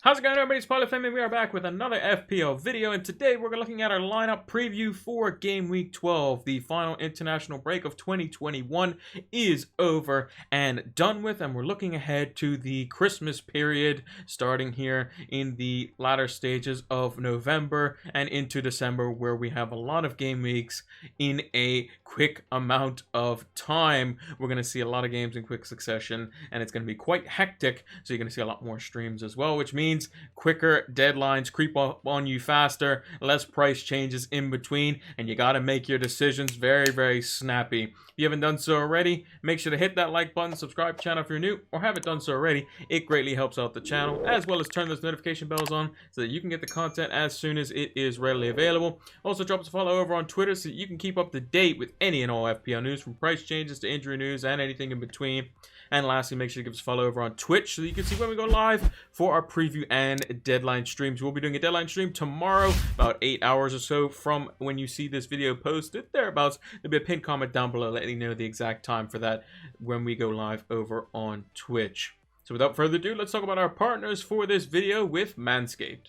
How's it going, everybody? It's Pilot Fame, and we are back with another FPL video, and today we're looking at our lineup preview for Game Week 12. The final international break of 2021 is over and done with, and we're looking ahead to the Christmas period, starting here in the latter stages of November and into December, where we have a lot of game weeks in a quick amount of time. We're going to see a lot of games in quick succession, and it's going to be quite hectic, so you're going to see a lot more streams as well, which means quicker deadlines creep up on you faster, less price changes in between, and you got to make your decisions very snappy. If you haven't done so already, make sure to hit that like button, subscribe to the channel if you're new, or haven't done so already. It greatly helps out the channel, as well as turn those notification bells on so that you can get the content as soon as it is readily available. Also, drop us a follow over on Twitter so that you can keep up to date with any and all FPL news, from price changes to injury news and anything in between. And lastly, make sure to give us a follow over on Twitch so that you can see when we go live for our preview and deadline streams. We'll be doing a deadline stream tomorrow, about 8 hours or so from when you see this video posted, thereabouts. There'll be a pinned comment down below letting you know the exact time for that when we go live over on Twitch. So without further ado, let's talk about our partners for this video with Manscaped.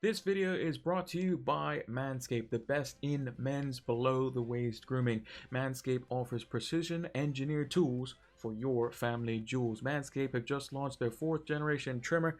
This video is brought to you by Manscaped, the best in men's below-the-waist grooming. Manscaped offers precision-engineered tools for your family jewels. Manscaped have just launched their 4th generation trimmer,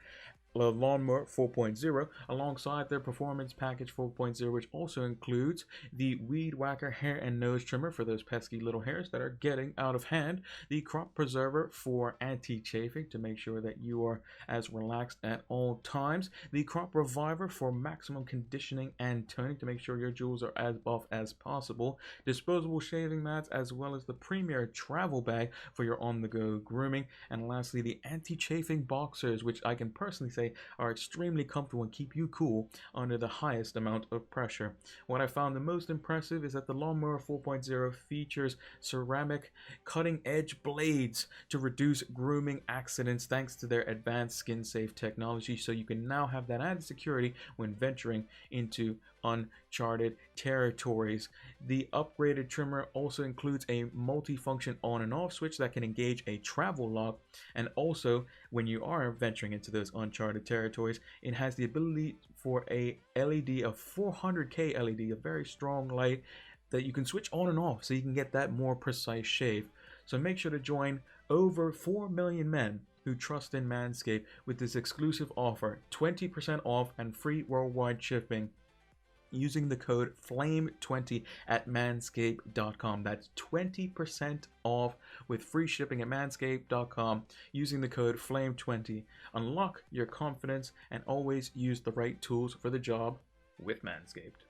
the Lawnmower 4.0, alongside their Performance Package 4.0, which also includes the Weed Whacker hair and nose trimmer for those pesky little hairs that are getting out of hand, the Crop Preserver for anti-chafing to make sure that you are as relaxed at all times, the Crop Reviver for maximum conditioning and toning to make sure your jewels are as buff as possible, disposable shaving mats, as well as the premier travel bag for your on-the-go grooming, and lastly the anti-chafing boxers, which I can personally say are extremely comfortable and keep you cool under the highest amount of pressure. What I found the most impressive is that the Lawnmower 4.0 features ceramic cutting-edge blades to reduce grooming accidents thanks to their advanced skin-safe technology, so you can now have that added security when venturing into uncharted territories. The upgraded trimmer also includes a multi-function on and off switch that can engage a travel lock, and also when you are venturing into those uncharted territories, it has the ability for a LED, a 400K LED, a very strong light that you can switch on and off so you can get that more precise shave. So make sure to join over 4 million men who trust in Manscaped with this exclusive offer, 20% off and free worldwide shipping, using the code FLAME20 at manscaped.com. That's 20% off with free shipping at manscaped.com using the code FLAME20. Unlock your confidence and always use the right tools for the job with Manscaped.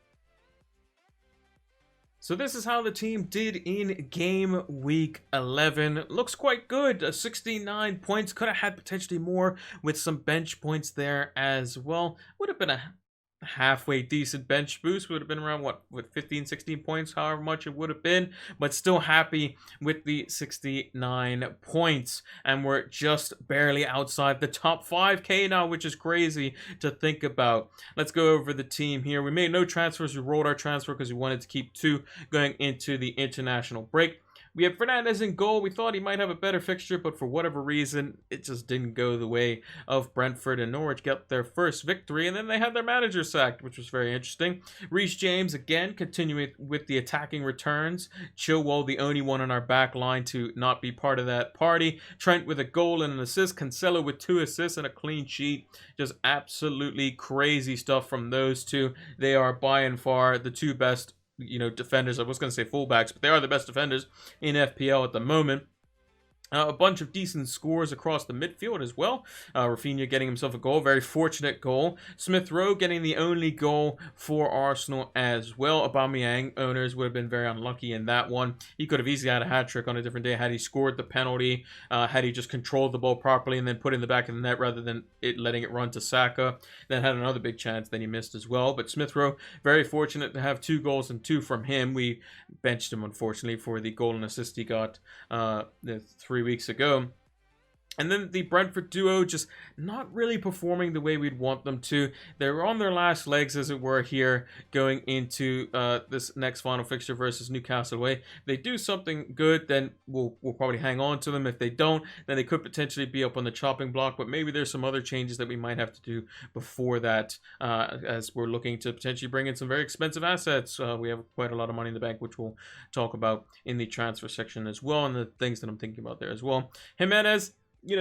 So this is how the team did in game week 11. Looks quite good. 69 points. Could have had potentially more with some bench points there as well. Would have been a halfway decent bench boost. Would have been around what, with 15-16 points, however much it would have been, but still happy with the 69 points, and we're just barely outside the top 5k now, which is crazy to think about. Let's go over the team here. We made no transfers. We rolled our transfer because we wanted to keep 2 going into the international break. We have Fernandez in goal. We thought he might have a better fixture, but for whatever reason, it just didn't go the way of Brentford, and Norwich got their first victory, and then they had their manager sacked, which was very interesting. Reece James, again, continuing with the attacking returns. Chilwell, the only one on our back line to not be part of that party. Trent with a goal and an assist. Cancelo with 2 assists and a clean sheet. Just absolutely crazy stuff from those two. They are by and far the 2 best defenders. I was going to say fullbacks, but they are the best defenders in FPL at the moment. A bunch of decent scores across the midfield as well. Rafinha getting himself a goal, very fortunate goal. Smith Rowe getting the only goal for Arsenal as well. Aubameyang owners would have been very unlucky in that one. He could have easily had a hat-trick on a different day had he scored the penalty, had he just controlled the ball properly and then put it in the back of the net rather than letting it run to Saka. Then had another big chance that he missed as well. But Smith Rowe, very fortunate to have 2 goals and 2 from him. We benched him, unfortunately, for the goal and assist he got 3 weeks ago. And then the Brentford duo just not really performing the way we'd want them to. They're on their last legs, as it were, here going into this next final fixture versus Newcastle away. If they do something good, then we'll probably hang on to them. If they don't, then they could potentially be up on the chopping block. But maybe there's some other changes that we might have to do before that, as we're looking to potentially bring in some very expensive assets. We have quite a lot of money in the bank, which we'll talk about in the transfer section as well, and the things that I'm thinking about there as well. Jimenez,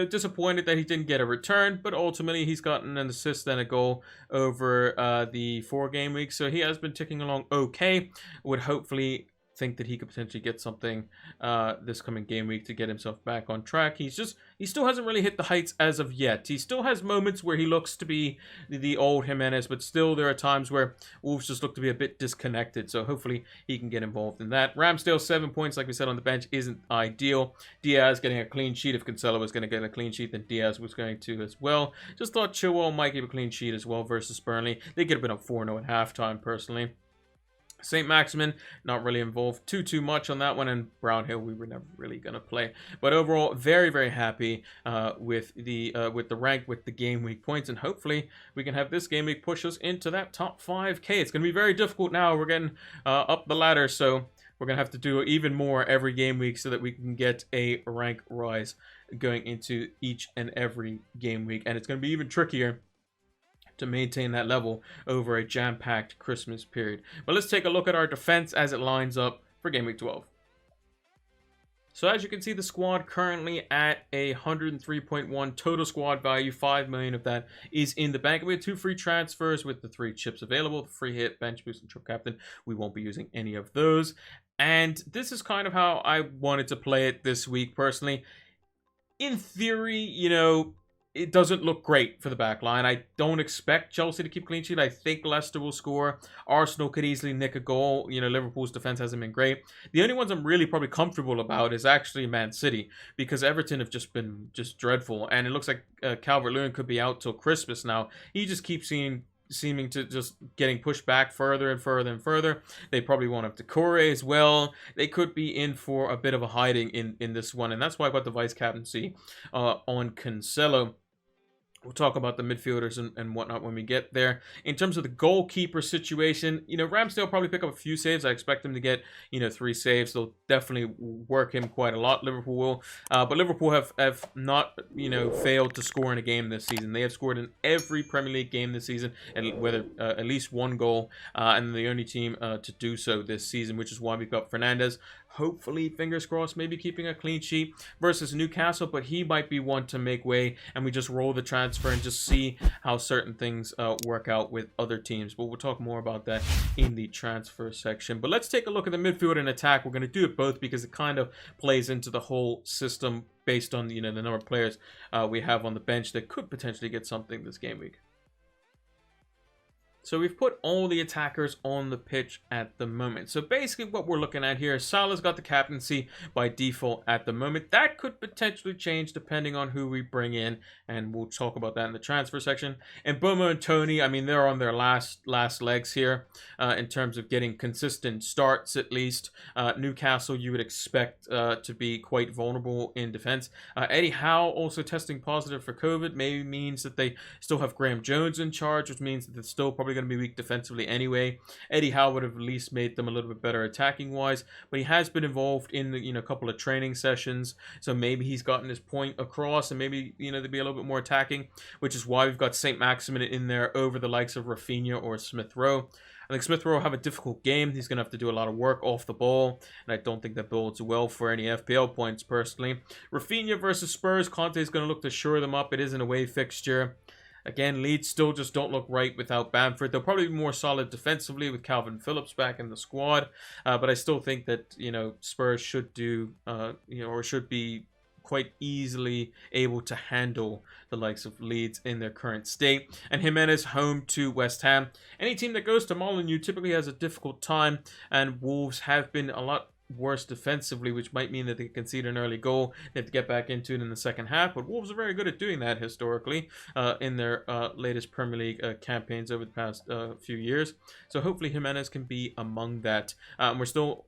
disappointed that he didn't get a return, but ultimately he's gotten an assist and a goal over the 4 game week, so he has been ticking along okay. Would hopefully think that he could potentially get something this coming game week to get himself back on track. He still hasn't really hit the heights as of yet. He still has moments where he looks to be the old Jimenez, but still there are times where Wolves just look to be a bit disconnected, so hopefully he can get involved in that. Ramsdale, 7 points, like we said, on the bench isn't ideal. Diaz getting a clean sheet. If Cancelo was going to get a clean sheet, then Diaz was going to as well. Just thought Chilwell might give a clean sheet as well versus Burnley. They could have been up 4-0 at halftime, personally. St. Maximin, not really involved too much on that one, and Brownhill we were never really going to play. But overall, very, very happy with the rank, with the game week points, and hopefully we can have this game week push us into that top 5K. It's going to be very difficult now. We're getting up the ladder, so we're going to have to do even more every game week so that we can get a rank rise going into each and every game week, and it's going to be even trickier to maintain that level over a jam-packed Christmas period. But let's take a look at our defense as it lines up for Game Week 12. So as you can see, the squad currently at 103.1 total squad value. 5 million of that is in the bank. We have 2 free transfers with the 3 chips available: free hit, bench boost, and trip captain. We won't be using any of those. And this is kind of how I wanted to play it this week, personally. In theory, it doesn't look great for the back line. I don't expect Chelsea to keep clean sheet. I think Leicester will score. Arsenal could easily nick a goal. Liverpool's defense hasn't been great. The only ones I'm really probably comfortable about is actually Man City, because Everton have just been dreadful. And it looks like Calvert-Lewin could be out till Christmas now. He just keeps seeming to just getting pushed back further and further and further. They probably won't have Decore as well. They could be in for a bit of a hiding in this one. And that's why I got the vice captaincy on Cancelo. We'll talk about the midfielders and whatnot when we get there. In terms of the goalkeeper situation, Ramsdale will probably pick up a few saves. I expect him to get, 3 saves. They'll definitely work him quite a lot, Liverpool will. But Liverpool have not, failed to score in a game this season. They have scored in every Premier League game this season, and whether at least 1 goal, and the only team to do so this season, which is why we've got Fernandes. Hopefully, fingers crossed, maybe keeping a clean sheet versus Newcastle, but he might be one to make way, and we just roll the transfer and just see how certain things work out with other teams. But we'll talk more about that in the transfer section. But let's take a look at the midfield and attack. We're going to do it both because it kind of plays into the whole system based on the number of players we have on the bench that could potentially get something this game week. So we've put all the attackers on the pitch at the moment. So basically what we're looking at here, Salah's got the captaincy by default at the moment. That could potentially change depending on who we bring in, and we'll talk about that in the transfer section. And Bomo and Tony, they're on their last legs here in terms of getting consistent starts at least. Newcastle, you would expect to be quite vulnerable in defense. Eddie Howe also testing positive for COVID. Maybe means that they still have Graham Jones in charge, which means that they're still probably going to be weak defensively anyway. Eddie Howe would have at least made them a little bit better attacking wise, but he has been involved in the a couple of training sessions, so maybe he's gotten his point across, and maybe they'd be a little bit more attacking, which is why we've got St. Maximin in there over the likes of Rafinha or Smith Rowe. I think Smith Rowe will have a difficult game. He's going to have to do a lot of work off the ball, and I don't think that bodes well for any FPL points personally. Rafinha versus Spurs, Conte is going to look to shore them up. It is an away fixture. Again, Leeds still just don't look right without Bamford. They'll probably be more solid defensively with Calvin Phillips back in the squad. But I still think that, Spurs should do, or should be quite easily able to handle the likes of Leeds in their current state. And Jimenez home to West Ham. Any team that goes to Molineux typically has a difficult time, and Wolves have been a lot worse defensively, which might mean that they concede an early goal. They have to get back into it in the second half, but Wolves are very good at doing that historically in their latest Premier League campaigns over the past few years. So hopefully Jimenez can be among that. We're still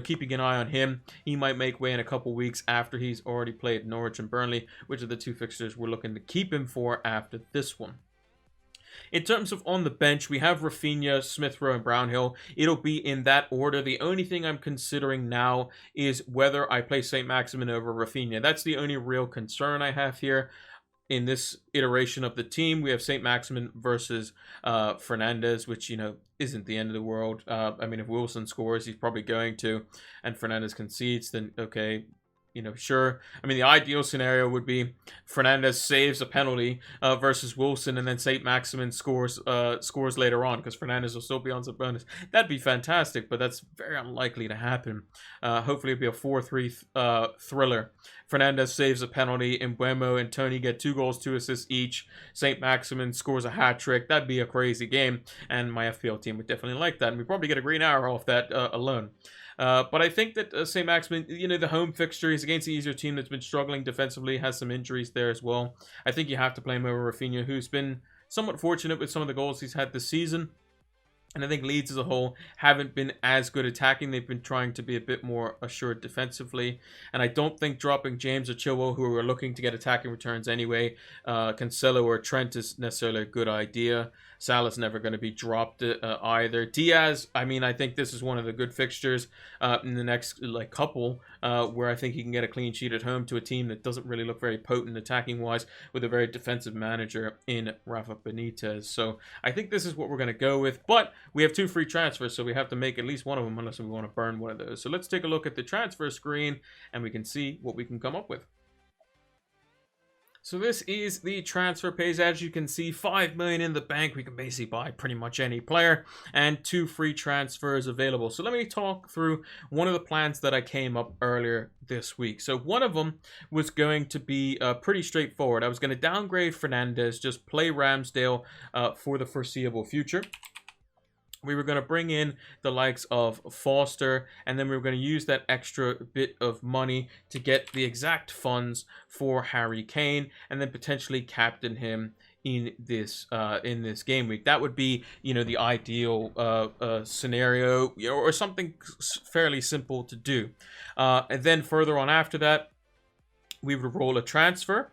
keeping an eye on him. He might make way in a couple weeks after he's already played Norwich and Burnley, which are the two fixtures we're looking to keep him for after this one. In terms of on the bench, we have Rafinha, Smith Rowe, and Brownhill. It'll be in that order. The only thing I'm considering now is whether I play St. Maximin over Rafinha. That's the only real concern I have here. In this iteration of the team, we have St. Maximin versus Fernandes, which, isn't the end of the world. I mean, if Wilson scores, he's probably going to, and Fernandes concedes, then okay, sure. I mean, the ideal scenario would be Fernandes saves a penalty versus Wilson, and then St. Maximin scores later on, because Fernandes will still be on some bonus. That'd be fantastic, but that's very unlikely to happen. Hopefully it'll be a 4-3 thriller. Fernandes saves a penalty, and Mbeumo and Tony get 2 goals, 2 assists each. St. Maximin scores a hat-trick. That'd be a crazy game, and my FPL team would definitely like that, and we'd probably get a green arrow off that alone. But I think that St. Maximin, the home fixture, he's against the easier team that's been struggling defensively, has some injuries there as well. I think you have to play him over Rafinha, who's been somewhat fortunate with some of the goals he's had this season. And I think Leeds as a whole haven't been as good attacking. They've been trying to be a bit more assured defensively. And I don't think dropping James or Chilwell, who are looking to get attacking returns anyway, Cancelo or Trent is necessarily a good idea. Salah's never going to be dropped either. Diaz, I mean, I think this is one of the good fixtures in the next couple where I think he can get a clean sheet at home to a team that doesn't really look very potent attacking-wise with a very defensive manager in Rafa Benitez. So I think this is what we're going to go with. But we have 2 free transfers, so we have to make at least one of them unless we want to burn one of those. So let's take a look at the transfer screen and we can see what we can come up with. So this is the transfer page. As you can see, 5 million in the bank. We can basically buy pretty much any player, and 2 free transfers available. So let me talk through one of the plans that I came up earlier this week. So one of them was going to be pretty straightforward. I was going to downgrade Fernandes, just play Ramsdale for the foreseeable future. We were going to bring in the likes of Foster, and then we were going to use that extra bit of money to get the exact funds for Harry Kane, and then potentially captain him in this game week. That would be, the ideal scenario, or something fairly simple to do. And then further on after that, we would roll a transfer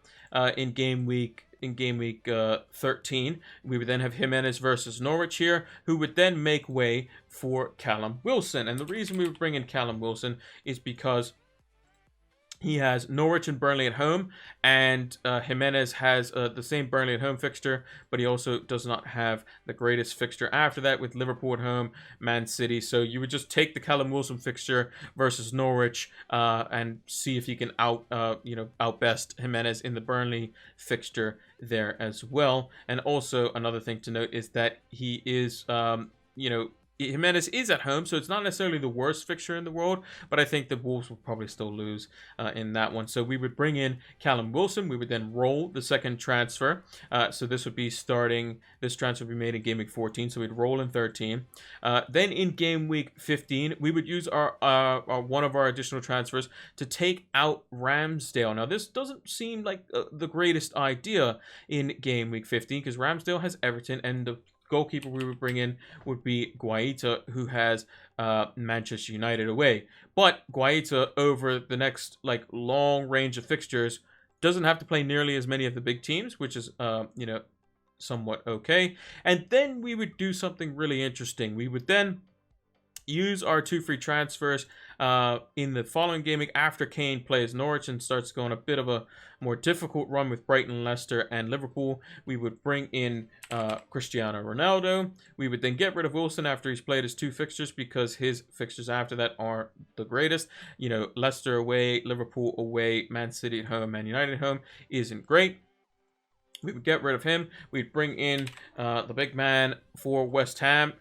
in game week 13. We would then have Jimenez versus Norwich here, who would then make way for Callum Wilson. And the reason we would bring in Callum Wilson is because he has Norwich and Burnley at home, and Jimenez has the same Burnley at home fixture, but he also does not have the greatest fixture after that with Liverpool at home, Man City. So you would just take the Callum Wilson fixture versus Norwich and see if you can outbest Jimenez in the Burnley fixture there as well. And also another thing to note is that he is, Jimenez is at home, so it's not necessarily the worst fixture in the world, but I think the Wolves will probably still lose in that one. So we would bring in Callum Wilson. We would then roll the second transfer. So this would be this transfer would be made in game week 14, so we'd roll in 13. Then in game week 15, we would use our one of our additional transfers to take out Ramsdale. Now, this doesn't seem like the greatest idea in game week 15, because Ramsdale has Everton, and the goalkeeper we would bring in would be Guaita, who has Manchester United away. But Guaita, over the next long range of fixtures, doesn't have to play nearly as many of the big teams, which is somewhat okay. And then we would do something really interesting. We would then use our 2 free transfers in the following game week after Kane plays Norwich and starts going a bit of a more difficult run with Brighton, Leicester, and Liverpool. We would bring in Cristiano Ronaldo. We would then get rid of Wilson after he's played his 2 fixtures, because his fixtures after that are the greatest. Leicester away, Liverpool away, Man City at home, Man United at home isn't great. We would get rid of him. We'd bring in the big man for West Ham,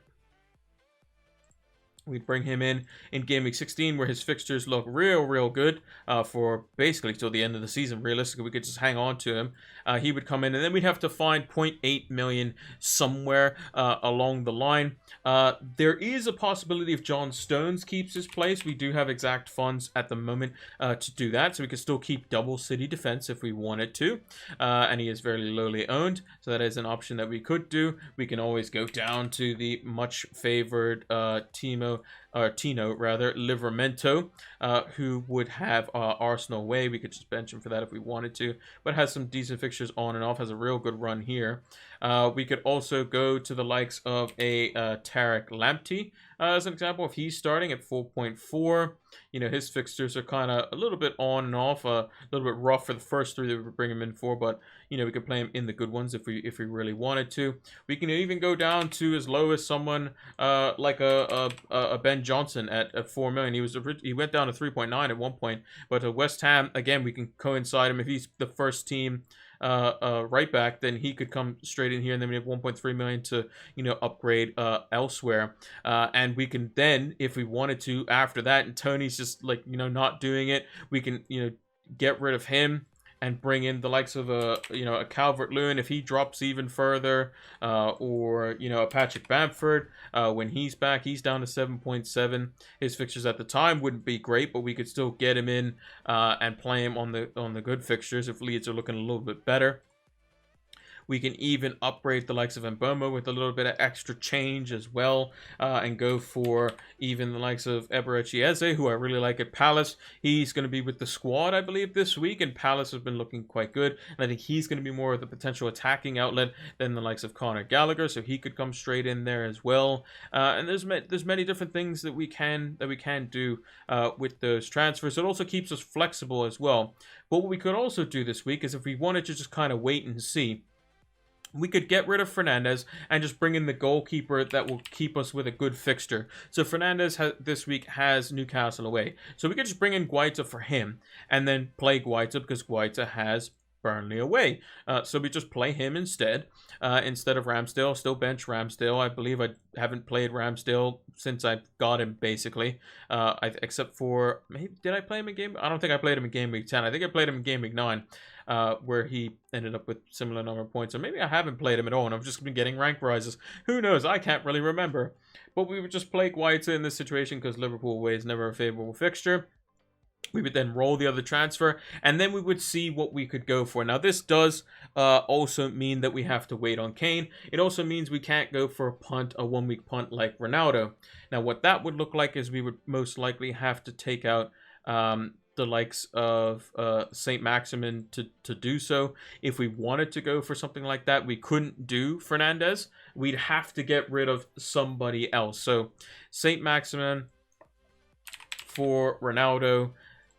We bring him in Game Week 16, where his fixtures look real good for basically till the end of the season. Realistically, we could just hang on to him. He would come in, and then we'd have to find 0.8 million somewhere along the line. There is a possibility if John Stones keeps his place. We do have exact funds at the moment to do that, so we could still keep double city defense if we wanted to. And he is very lowly owned, so that is an option that we could do. We can always go down to the much favored Tino Livramento, who would have Arsenal away. We could just bench him for that if we wanted to, but has some decent fixtures on and off, has a real good run here. We could also go to the likes of a Tarek Lamptey, as an example. If he's starting at 4.4, you know, his fixtures are kind of a little bit on and off, a little bit rough for the first three that we bring him in for, but, you know, we could play him in the good ones if we really wanted to. We can even go down to as low as someone like a Ben Johnson at 4 million. He went down to 3.9 at one point, but West Ham, again, we can coincide him if he's the first team right back, then he could come straight in here, and then we have 1.3 million to, you know, upgrade elsewhere. And we can then, if we wanted to, after that, and Tony's just like, you know, not doing it, we can, you know, get rid of him and bring in the likes of a Calvert-Lewin if he drops even further, or, you know, a Patrick Bamford. When he's back, he's down to 7.7. His fixtures at the time wouldn't be great, but we could still get him in and play him on the good fixtures if Leeds are looking a little bit better. We can even upgrade the likes of Mboma with a little bit of extra change as well, and go for even the likes of Eberechi Eze, who I really like at Palace. He's going to be with the squad, I believe, this week, and Palace has been looking quite good. And I think he's going to be more of the potential attacking outlet than the likes of Conor Gallagher, so he could come straight in there as well. And there's many different things that we can do with those transfers. It also keeps us flexible as well. But what we could also do this week is if we wanted to just kind of wait and see, we could get rid of Fernandez and just bring in the goalkeeper that will keep us with a good fixture. So Fernandez this week has Newcastle away. So we could just bring in Guaita for him and then play Guaita because Guaita has Burnley away. So we just play him instead of Ramsdale. Still bench Ramsdale. I believe I haven't played Ramsdale since I got him, basically. Except for, maybe, did I play him in game? I don't think I played him in Game Week 10. I think I played him in Game Week 9. Where he ended up with similar number of points. Or maybe I haven't played him at all and I've just been getting rank rises. Who knows? I can't really remember. But we would just play Guaita in this situation because Liverpool away is never a favorable fixture. We would then roll the other transfer, and then we would see what we could go for. Now, this does also mean that we have to wait on Kane. It also means we can't go for a punt, a one-week punt like Ronaldo. Now, what that would look like is we would most likely have to take out the likes of St. Maximin to do so. If we wanted to go for something like that, we couldn't do Fernandez. We'd have to get rid of somebody else. So, St. Maximin for Ronaldo,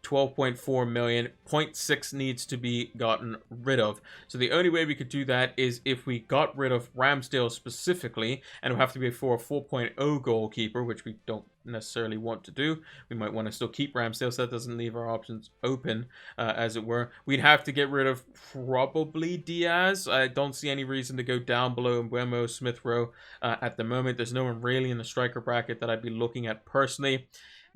12.4 million, 0.6 needs to be gotten rid of. So the only way we could do that is if we got rid of Ramsdale specifically, and it would have to be for a 4.0 goalkeeper, which we don't necessarily want to do. We might want to still keep Ramsdale, so that doesn't leave our options open, as it were. We'd have to get rid of probably Diaz. I don't see any reason to go down below Mbeumo, Smith Rowe at the moment. There's no one really in the striker bracket that I'd be looking at personally.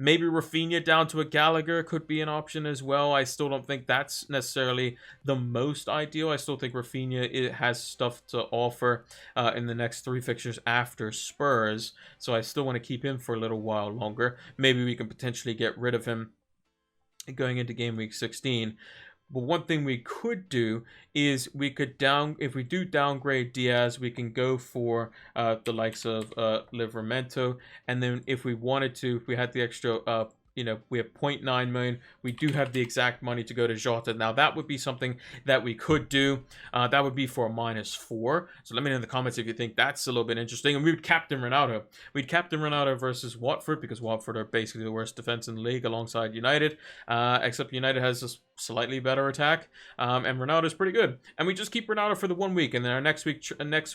Maybe Rafinha down to a Gallagher could be an option as well. I still don't think that's necessarily the most ideal. I still think Rafinha has stuff to offer in the next 3 fixtures after Spurs. So I still want to keep him for a little while longer. Maybe we can potentially get rid of him going into Game Week 16. But one thing we could do is we could if we do downgrade Diaz, we can go for the likes of Livramento. And then if we wanted to, if we had the extra, we have 0.9 million. We do have the exact money to go to Jota. Now, that would be something that we could do. That would be for a -4. So let me know in the comments if you think that's a little bit interesting. And we would captain Ronaldo. We'd captain Ronaldo versus Watford because Watford are basically the worst defense in the league alongside United. Except United has a slightly better attack. And Ronaldo's pretty good. And we just keep Ronaldo for the 1 week. And then our next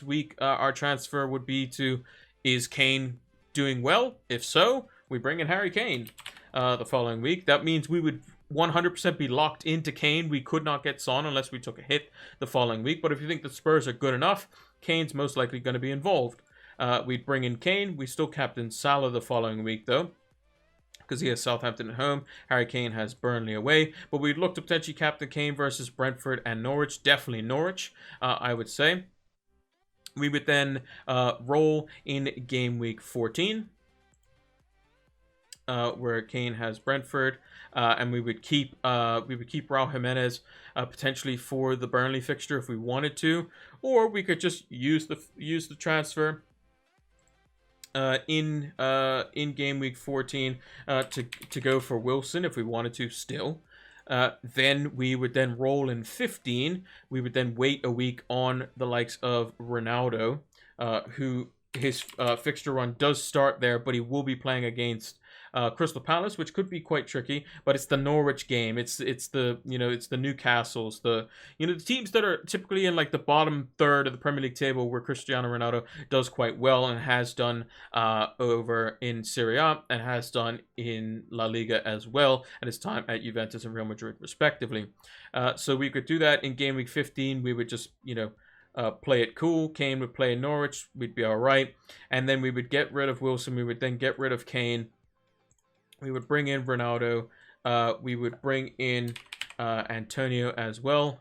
week, our transfer would be to, is Kane doing well? If so, we bring in Harry Kane. The following week. That means we would 100% be locked into Kane. We could not get Son unless we took a hit the following week. But if you think the Spurs are good enough, Kane's most likely going to be involved. We'd bring in Kane. We still captain Salah the following week, though, because he has Southampton at home. Harry Kane has Burnley away. But we'd look to potentially captain Kane versus Brentford and Norwich. Definitely Norwich, I would say. We would then roll in game week 14, where Kane has Brentford, and we would keep Raul Jimenez potentially for the Burnley fixture if we wanted to, or we could just use the transfer in game week 14 to go for Wilson if we wanted to still. Then we would then roll in 15. We would then wait a week on the likes of Ronaldo, who his fixture run does start there, but he will be playing against Crystal Palace, which could be quite tricky. But it's the Norwich game. It's the Newcastles, the teams that are typically in like the bottom third of the Premier League table, where Cristiano Ronaldo does quite well and has done over in Serie A and has done in La Liga as well at his time at Juventus and Real Madrid respectively. So we could do that in game week 15. We would just play it cool. Kane would play in Norwich. We'd be all right. And then we would get rid of Wilson. We would then get rid of Kane. We would bring in Ronaldo. We would bring in Antonio as well.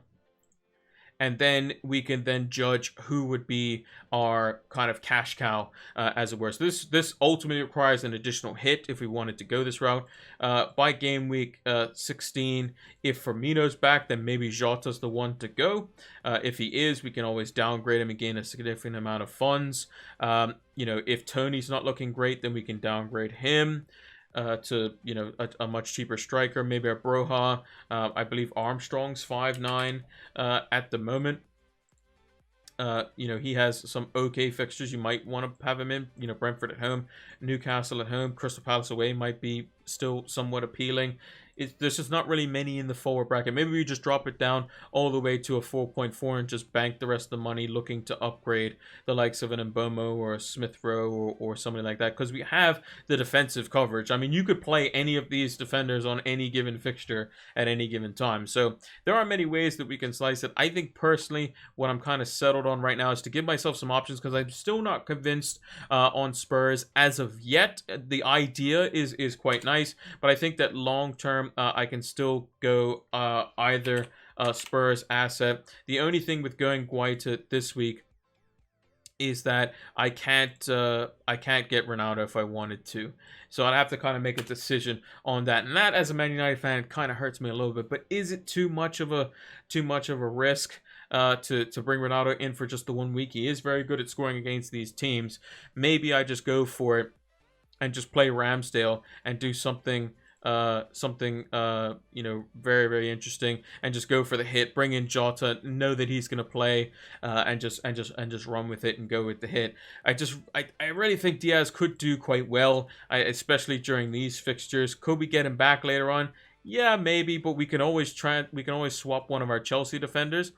And then we can then judge who would be our kind of cash cow, as it were. So this ultimately requires an additional hit if we wanted to go this route. By game week 16, if Firmino's back, then maybe Jota's the one to go. If he is, we can always downgrade him and gain a significant amount of funds. If Tony's not looking great, then we can downgrade him to a much cheaper striker, maybe a Broha. I believe Armstrong's 5'9" at the moment. He has some okay fixtures. You might want to have him in. Brentford at home, Newcastle at home, Crystal Palace away might be still somewhat appealing. There's just not really many in the forward bracket. Maybe we just drop it down all the way to a 4.4 and just bank the rest of the money looking to upgrade the likes of an Mbomo or a Smith Rowe or somebody like that, because we have the defensive coverage. I mean, you could play any of these defenders on any given fixture at any given time. So there are many ways that we can slice it. I think personally what I'm kind of settled on right now is to give myself some options, because I'm still not convinced on Spurs as of yet. The idea is quite nice, but I think that long term I can still go either Spurs asset. The only thing with going Guaita this week is that I can't get Ronaldo if I wanted to. So I'd have to kind of make a decision on that. And that, as a Man United fan, kind of hurts me a little bit. But is it too much of a risk to bring Ronaldo in for just the 1 week? He is very good at scoring against these teams. Maybe I just go for it and just play Ramsdale and do something very, very interesting, and just go for the hit, bring in Jota, know that he's going to play, and just run with it and go with the hit. I really think Diaz could do quite well, especially during these fixtures. Could we get him back later on? Yeah, maybe, but we can always swap one of our Chelsea defenders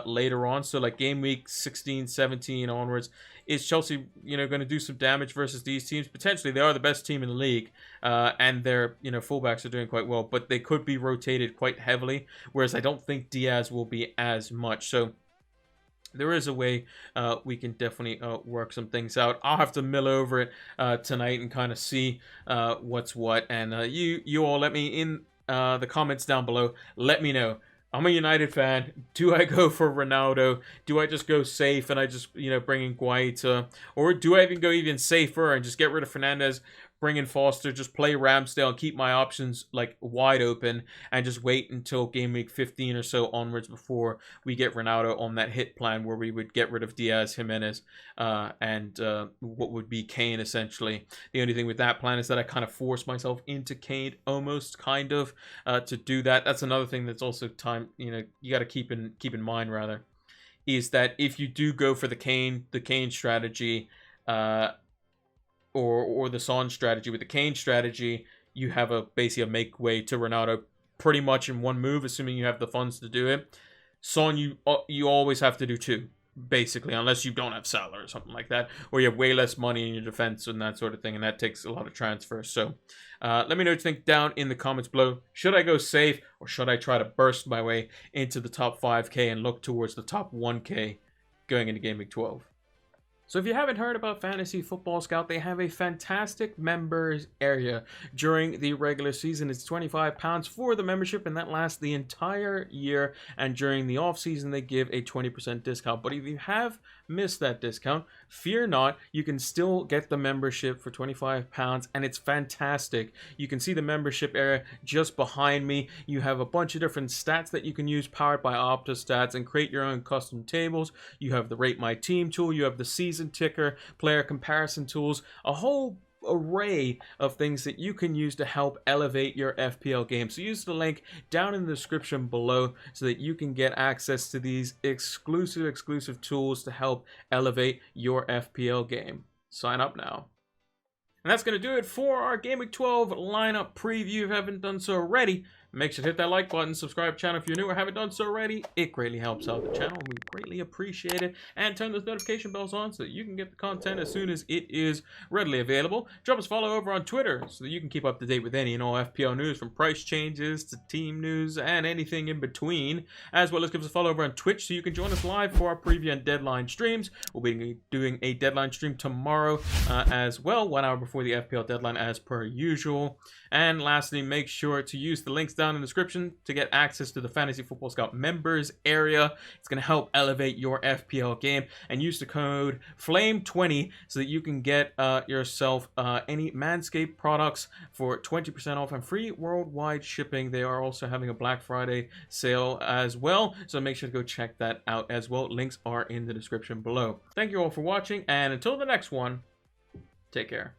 later on. So like game week 16, 17 onwards, is Chelsea going to do some damage versus these teams? Potentially. They are the best team in the league, and their fullbacks are doing quite well, but they could be rotated quite heavily, whereas I don't think Diaz will be as much. So there is a way we can definitely work some things out. I'll have to mill over it tonight and kind of see what's what, and you all let me in the comments down below. Let me know. I'm a United fan. Do I go for Ronaldo? Do I just go safe and I just, bring in Guaita? Or do I even go even safer and just get rid of Fernandes, bring in Foster, just play Ramsdale and keep my options like wide open and just wait until game week 15 or so onwards before we get Ronaldo on that hit plan where we would get rid of Diaz, Jimenez, and what would be Kane essentially. The only thing with that plan is that I kind of force myself into Kane almost kind of to do that. That's another thing that's also time, you got to keep in mind rather, is that if you do go for the Kane strategy, or the Son strategy. With the Kane strategy, you have basically a make way to Ronaldo pretty much in one move, assuming you have the funds to do it. Son, you always have to do two, basically, unless you don't have Salah or something like that, or you have way less money in your defense and that sort of thing, and that takes a lot of transfers. So let me know what you think down in the comments below. Should I go safe, or should I try to burst my way into the top 5K and look towards the top 1K going into Game Week 12? So if you haven't heard about Fantasy Football Scout, they have a fantastic members area during the regular season. It's £25 for the membership, and that lasts the entire year. And during the off season, they give a 20% discount. But if you have missed that discount, fear not, you can still get the membership for £25, and it's fantastic. You can see the membership area just behind me. You have a bunch of different stats that you can use, powered by Opta stats, and create your own custom tables. You have the Rate My Team tool, you have the season ticker, player comparison tools, a whole array of things that you can use to help elevate your FPL game. So use the link down in the description below so that you can get access to these exclusive tools to help elevate your FPL game. Sign up now. And that's going to do it for our Game Week 12 lineup preview. If you haven't done so already, make sure to hit that like button, subscribe to the channel if you're new or haven't done so already. It greatly helps out the channel. We greatly appreciate it. And turn those notification bells on so that you can get the content as soon as it is readily available. Drop us a follow over on Twitter so that you can keep up to date with any and all FPL news, from price changes to team news and anything in between. As well as give us a follow over on Twitch so you can join us live for our preview and deadline streams. We'll be doing a deadline stream tomorrow as well, 1 hour before the FPL deadline as per usual. And lastly, make sure to use the links down in the description to get access to the Fantasy Football Scout members area. It's going to help elevate your FPL game. And use the code FLAME20 so that you can get yourself any Manscaped products for 20% off and free worldwide shipping. They are also having a Black Friday sale as well, so make sure to go check that out as well. Links are in the description below. Thank you all for watching, and until the next one, take care.